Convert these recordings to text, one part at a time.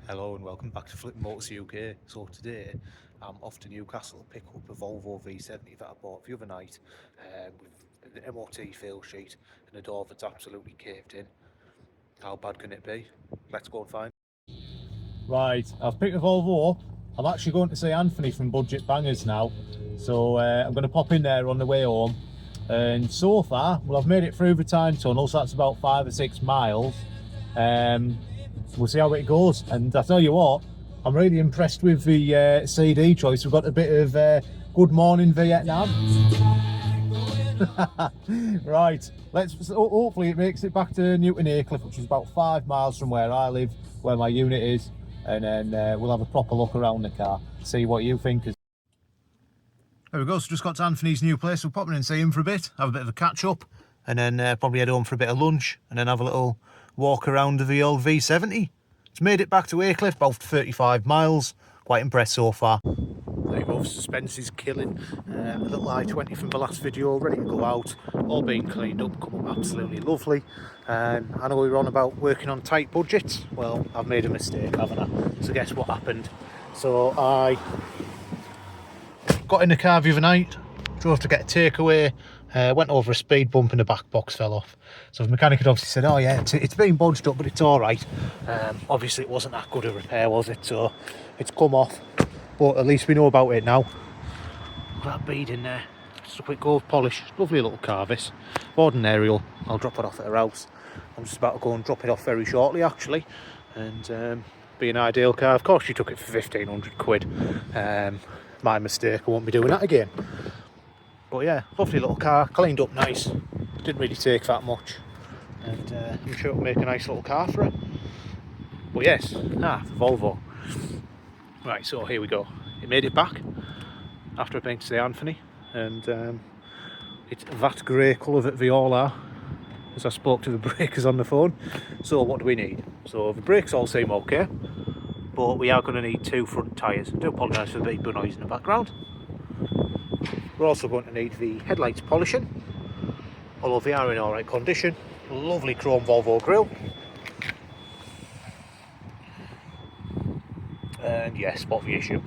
Hello and welcome back to Flip Motors UK. So today I'm off to Newcastle to pick up a Volvo V70 that I bought the other night with an MOT fail sheet and a door that's absolutely caved in. How bad can it be? Let's go and find. Right, I've picked the Volvo up. I'm actually going to see Anthony from Budget Bangers now. So I'm going to pop in there on the way home. And so far, well, I've made it through the Tyne tunnel, so that's about 5 or 6 miles. We'll see how it goes. And I tell you what, I'm really impressed with the CD choice. We've got a bit of Good Morning Vietnam. Right, hopefully it makes it back to Newton Aycliffe, which is about 5 miles from where I live, where my unit is. And then we'll have a proper look around the car, see what you think. There we go, so just got to Anthony's new place. We'll pop in and see him for a bit, have a bit of a catch up, and then probably head home for a bit of lunch, and then have a little walk around the old V70. It's made it back to Aycliffe, about 35 miles. Quite impressed so far. There you go, suspense is killing. A little i20 from the last video, ready to go out, all being cleaned up, come up absolutely lovely. I know we were on about working on tight budgets. Well, I've made a mistake, haven't I? So guess what happened? So I got in the car the other night, drove to get a takeaway, went over a speed bump and the back box fell off. So the mechanic had obviously said, oh yeah, it's been bodged up, but it's all right. Obviously it wasn't that good a repair, was it? So it's come off, but at least we know about it now. Look at that bead in there, just a quick gold polish, lovely little car this. Ordinary, I'll drop it off at her house. I'm just about to go and drop it off very shortly actually, and be an ideal car. Of course she took it for 1,500 quid. My mistake, I won't be doing that again. But yeah, lovely little car, cleaned up nice, didn't really take that much, and I'm sure it'll make a nice little car for it. But yes, Volvo. Right, so here we go. It made it back after I've been to see Anthony, and it's that grey colour that they all are, as I spoke to the breakers on the phone. So what do we need? So the brakes all seem okay, but we are going to need 2 front tyres. I do apologise for the beep noise in the background. We're also going to need the headlights polishing, although they are in alright condition. Lovely chrome Volvo grille. And yes, spot the issue.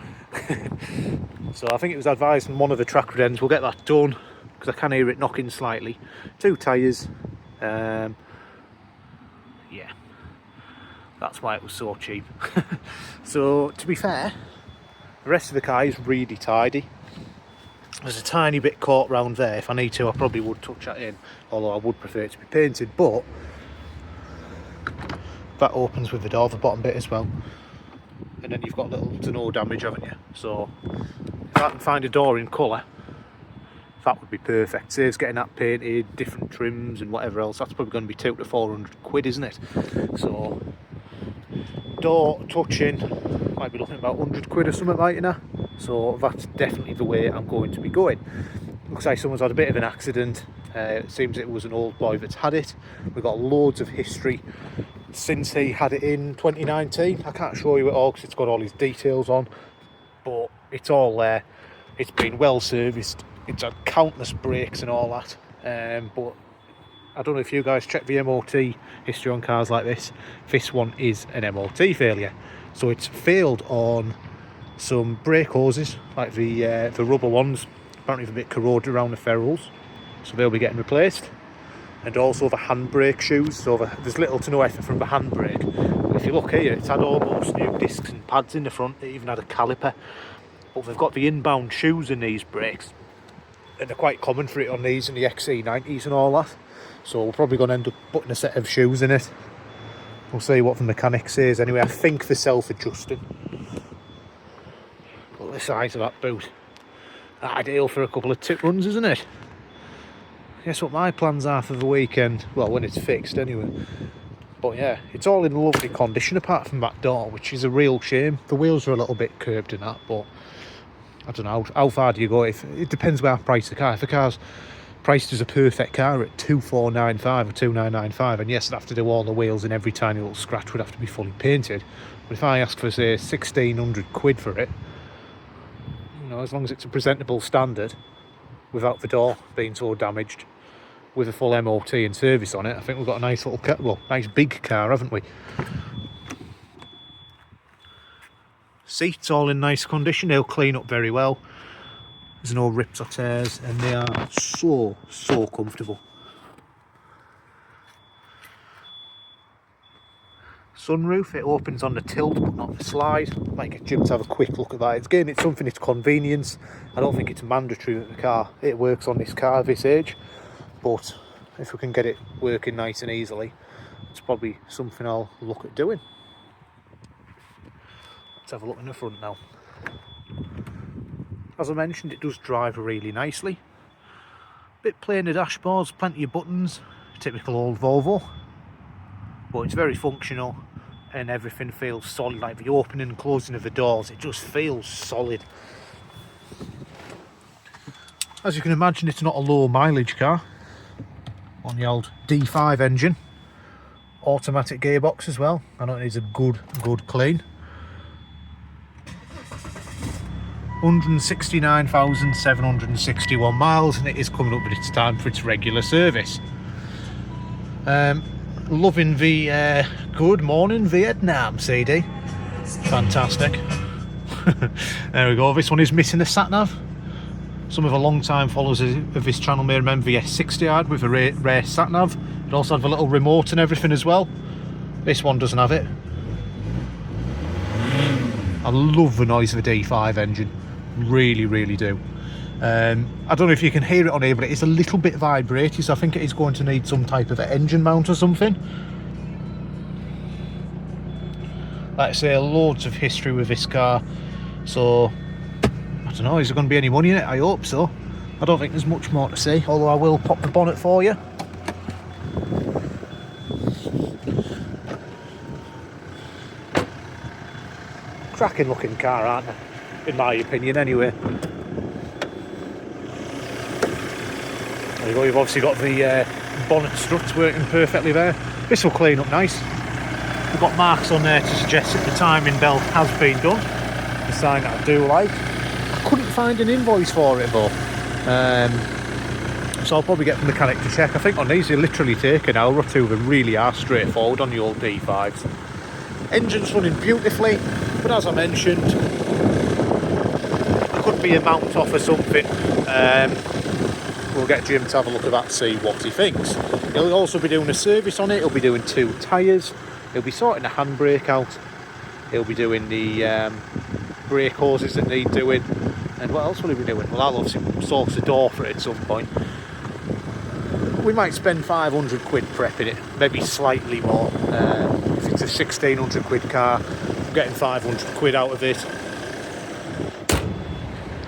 So I think it was advised on one of the track ends, we'll get that done, because I can hear it knocking slightly. 2 tyres. Yeah, that's why it was so cheap. So to be fair, the rest of the car is really tidy. There's a tiny bit caught round there. If I need to, I probably would touch that in, although I would prefer it to be painted. But that opens with the door, the bottom bit as well, and then you've got little to no damage, haven't you? So if I can find a door in colour, that would be perfect. Saves getting that painted, different trims and whatever else. That's probably going to be 200 to 400 quid, isn't it? So door touching might be looking at about 100 quid or something like that. So that's definitely the way I'm going to be going. Looks like someone's had a bit of an accident. It seems it was an old boy that's had it. We've got loads of history since he had it in 2019. I can't show you it all because it's got all his details on, but it's all there. It's been well serviced. It's had countless breaks and all that. But I don't know if you guys check the MOT history on cars like this. This one is an MOT failure. So it's failed on some brake hoses, like the rubber ones. Apparently they're a bit corroded around the ferrules, so they'll be getting replaced. And also the handbrake shoes, so there's little to no effort from the handbrake. If you look here, it's had almost new discs and pads in the front. It even had a caliper. But they've got the inbound shoes in these brakes, and they're quite common for it on these and the XC90s and all that. So we're probably going to end up putting a set of shoes in it. We'll see what the mechanic says. Anyway, I think they're self-adjusting. Look at the size of that boot. Ideal for a couple of tip runs, isn't it? Guess what my plans are for the weekend? Well, when it's fixed anyway. But yeah, it's all in lovely condition apart from that door, which is a real shame. The wheels are a little bit curved in that, but I don't know, how far do you go? If it depends where I price the car. If the car's priced as a perfect car at 2495 or 2995, and yes, I'd have to do all the wheels and every tiny little scratch would have to be fully painted. But if I ask for, say, 1,600 quid for it, you know, as long as it's a presentable standard, without the door being so damaged, with a full MOT and service on it, I think we've got a nice little car, well, nice big car, haven't we? Seats all in nice condition, they'll clean up very well. There's no rips or tears, and they are so comfortable. Sunroof, it opens on the tilt but not the slide. I might get Jim to have a quick look at that. Again, it's something, it's convenience. I don't think it's mandatory that the car, it works on this car this age, but if we can get it working nice and easily, it's probably something I'll look at doing. Let's have a look in the front now. As I mentioned, it does drive really nicely. Bit plain the dashboards, plenty of buttons, typical old Volvo, but it's very functional and everything feels solid. Like the opening and closing of the doors, it just feels solid. As you can imagine, it's not a low mileage car. On the old D5 engine, automatic gearbox as well. I know it needs a good clean. 169,761 miles, and it is coming up with its time for its regular service. Loving the Good Morning Vietnam CD. Fantastic. There we go. This one is missing a sat-nav. Some of the long-time followers of this channel may remember the S60 I had with a rare sat-nav. It also had a little remote and everything as well. This one doesn't have it. I love the noise of the D5 engine. Really do. I don't know if you can hear it on here, but it is a little bit vibrating, so I think it is going to need some type of an engine mount or something. Like I say, loads of history with this car, so I don't know, is there going to be any money in it? I hope so. I don't think there's much more to say, although I will pop the bonnet for you. Cracking looking car, aren't they? In my opinion anyway. There you go, you've obviously got the bonnet struts working perfectly there. This will clean up nice. We've got marks on there to suggest that the timing belt has been done. A sign that I do like. I couldn't find an invoice for it though. So I'll probably get the mechanic to check. I think on these they literally take an hour or two. They really are straightforward on the old D5s. Engine's running beautifully, but as I mentioned, could be a mount off or something. We'll get Jim to have a look at that, see what he thinks. He'll also be doing a service on it. He'll be doing 2 tyres. He'll be sorting the handbrake out. He'll be doing the brake hoses that need doing. And what else will he be doing? Well, I'll obviously source a door for it at some point. We might spend 500 quid prepping it, maybe slightly more. If it's a 1,600 quid car, I'm getting 500 quid out of it.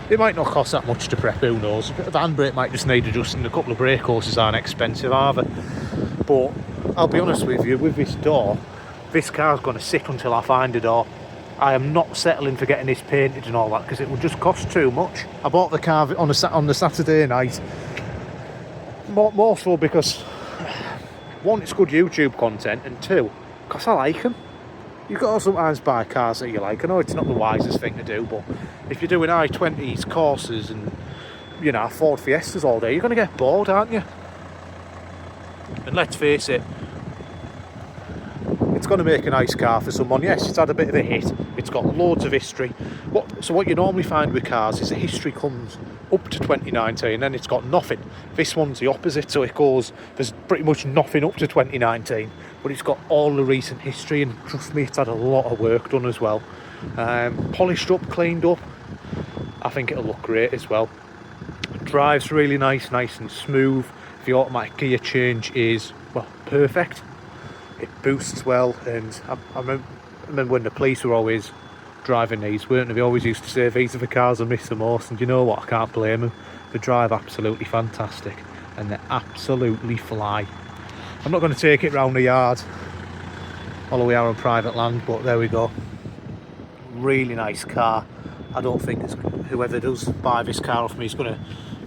It might not cost that much to prep, who knows. The handbrake might just need adjusting. A couple of brake hoses aren't expensive either. But I'll be honest with you, with this door, this car's going to sit until I find a door. I am not settling for getting this painted and all that, because it would just cost too much. I bought the car on the Saturday night, more so because, one, it's good YouTube content, and two, because I like them. You've got to sometimes buy cars that you like. I know it's not the wisest thing to do, but if you're doing i20s, Corsas and, you know, Ford Fiestas all day, you're going to get bored, aren't you? And let's face it, it's going to make a nice car for someone. Yes, it's had a bit of a hit. It's got loads of history. So what you normally find with cars is the history comes up to 2019, then it's got nothing. This one's the opposite, so it goes, there's pretty much nothing up to 2019, but it's got all the recent history, and trust me, it's had a lot of work done as well. Polished up, cleaned up. I think it'll look great as well. It drives really nice and smooth. The automatic gear change is, well, perfect. It boosts well, and I remember when the police were always driving these, weren't they? They always used to say these are the cars I miss the most, and you know what, I can't blame them. They drive absolutely fantastic, and they absolutely fly. I'm not going to take it round the yard, although we are on private land, but there we go. Really nice car. I don't think whoever does buy this car off me is going to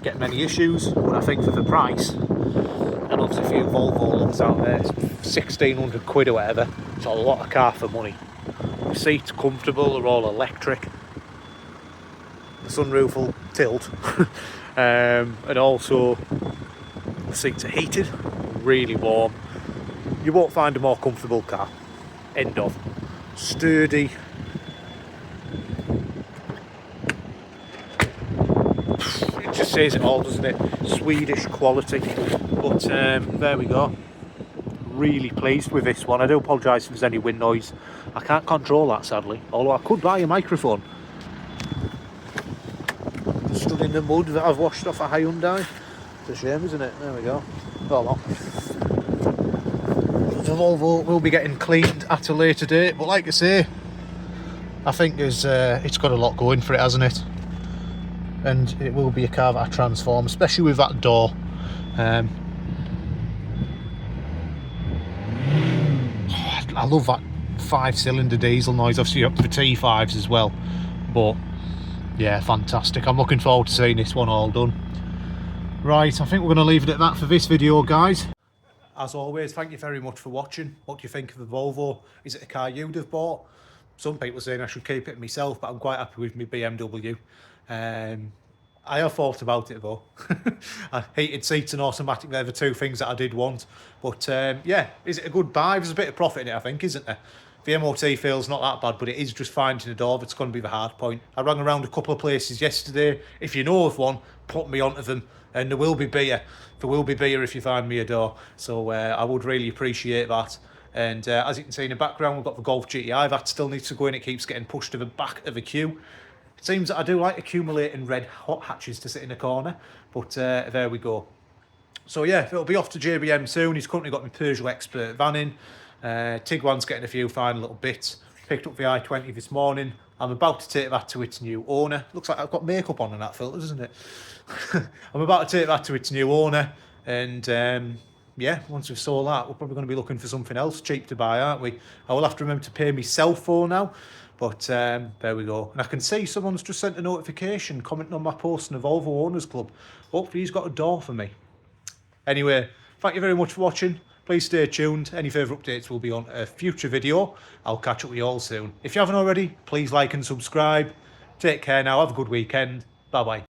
get many issues, but I think for the price, and obviously a few Volvo looks out there, it's 1,600 quid or whatever, it's a lot of car for money. The seats are comfortable, they're all electric. The sunroof will tilt. And also the seats are heated, really warm. You won't find a more comfortable car. End of. Sturdy, says it all, doesn't it? Swedish quality. But there we go. Really pleased with this one. I do apologise if there's any wind noise. I can't control that, sadly, although I could buy a microphone. Stood in the mud that I've washed off a Hyundai. It's a shame, isn't it? There we go. Oh well. The Volvo will be getting cleaned at a later date, but like I say, I think it's got a lot going for it, hasn't it? And it will be a car that I transform, especially with that door. I love that 5-cylinder diesel noise. Obviously up to the T5s as well, but yeah, fantastic. I'm looking forward to seeing this one all done. Right, I think we're going to leave it at that for this video, guys. As always, thank you very much for watching. What do you think of the Volvo? Is it a car you'd have bought? Some people are saying I should keep it myself, but I'm quite happy with my BMW. I have thought about it though. Heated seats and automatic, they're the two things that I did want. But yeah, is it a good buy? There's a bit of profit in it, I think, isn't there? The MOT feels not that bad, but it is just finding a door that's going to be the hard point. I rang around a couple of places yesterday. If you know of one, put me onto them, and there will be beer. There will be beer if you find me a door. So I would really appreciate that. And as you can see in the background, we've got the Golf GTI. That still needs to go in. It keeps getting pushed to the back of the queue. It seems that I do like accumulating red hot hatches to sit in a corner, but there we go. So yeah, it'll be off to JBM soon. He's currently got my Peugeot Expert van in. Tiguan's getting a few fine little bits. Picked up the i20 this morning. I'm about to take that to its new owner. Looks like I've got makeup on that filter, doesn't it? I'm about to take that to its new owner, and yeah, once we've sold that, we're probably going to be looking for something else cheap to buy, aren't we? I will have to remember to pay myself for now. But there we go. And I can see someone's just sent a notification commenting on my post in the Volvo Owners Club. Hopefully he's got a door for me. Anyway, thank you very much for watching. Please stay tuned. Any further updates will be on a future video. I'll catch up with you all soon. If you haven't already, please like and subscribe. Take care now. Have a good weekend. Bye-bye.